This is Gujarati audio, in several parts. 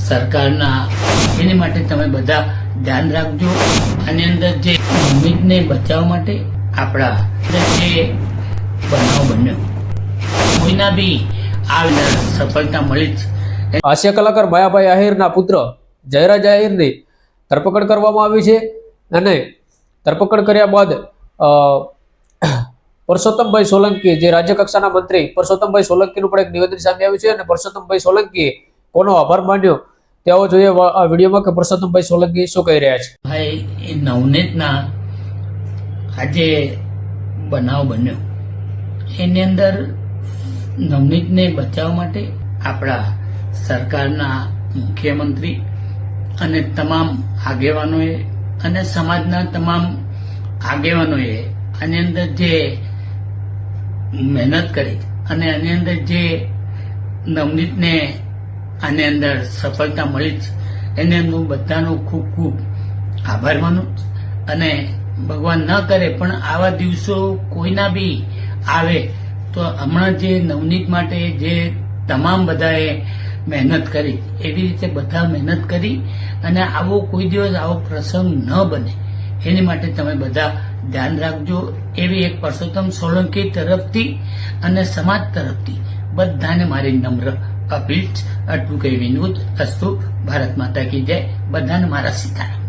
સરકારના એની માટે તમે બધા ધ્યાન રાખજો। આની અંદર જે ઉમ્મીદને બચાવવા માટે આપણા જે બનાવ બન્યો કોઈના બી આ સફળતા મળી જ। હાસ્ય કલાકાર માયાભાઈ આહિરના પુત્ર જયરાજ આહિરની ધરપકડ કરવામાં આવી છે અને ધરપકડ કર્યા બાદ પરસોત્તમભાઈ સોલંકી જે રાજ્ય કક્ષાના મંત્રી પરસોત્તમભાઈ સોલંકીનું પણ એક નિવેદન સામે આવ્યું છે અને પરસોત્તમભાઈ સોલંકીએ કોનો આભાર માન્યો તેઓ જોઈએ આ વિડીયોમાં કે પરસોત્તમભાઈ સોલંકી શું કહી રહ્યા છે। ભાઈ એ નવનીતના આજે બનાવ બન્યો એની અંદર નવનીતને બચાવવા માટે આપણા સરકારના મુખ્યમંત્રી અને તમામ આગેવાનોએ અને સમાજના તમામ આગેવાનોએ આની અંદર જે મહેનત કરી અને આની અંદર જે નવનીતને આની અંદર સફળતા મળી છે એને હું બધાનો ખૂબ ખૂબ આભાર માનું અને ભગવાન ન કરે પણ આવા દિવસો કોઈના બી આવે તો હમણાં જે નવનીત માટે જે તમામ બધાએ મહેનત કરી એવી રીતે બધા મહેનત કરી અને આવો કોઈ દિવસ આવો પ્રસંગ ન બને એની માટે તમે બધા ધ્યાન રાખજો એવી એક પરસોત્તમ સોલંકી તરફથી અને સમાજ તરફથી બધાને મારી નમ્ર અપીલ છે। આટલું કઈ વિનોદ અસ્તુ। ભારત માતા કી જય। બધાને મારા સીતારામ।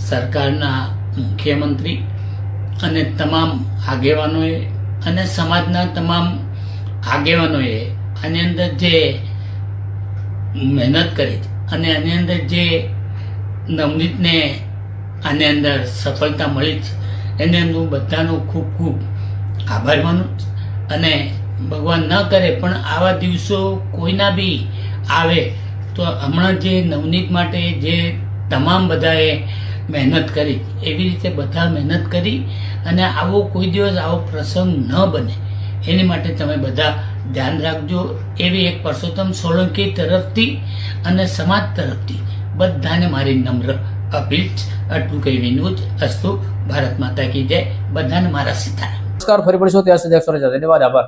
સરકારના મુખ્યમંત્રી અને તમામ આગેવાનોએ અને સમાજના તમામ આગેવાનોએ આની અંદર જે મહેનત કરી અને આની અંદર જે નવનીતને આની અંદર સફળતા મળી છે એને હું બધાનો ખૂબ ખૂબ આભાર માનું અને ભગવાન ન કરે પણ આવા દિવસો કોઈના બી આવે તો હમણાં જે નવનીત માટે જે તમામ બધાએ મહેનત કરી એવી રીતે બધા મહેનત કરી અને આવો કોઈ દિવસ આવો પ્રસંગ ન બને એની માટે તમે બધા ધ્યાન રાખજો એવી એક પરસોત્તમ સોલંકી તરફથી અને સમાજ તરફથી બધાને મારી નમ્ર અપીલ છે। આટલું કઈ વિનોદ અસ્તુ। ભારત માતા કી જય। બધાને મારા સીતારામ। નમસ્કાર, ફરી મળીશું ત્યાં સુધી ધન્યવાદ, આભાર।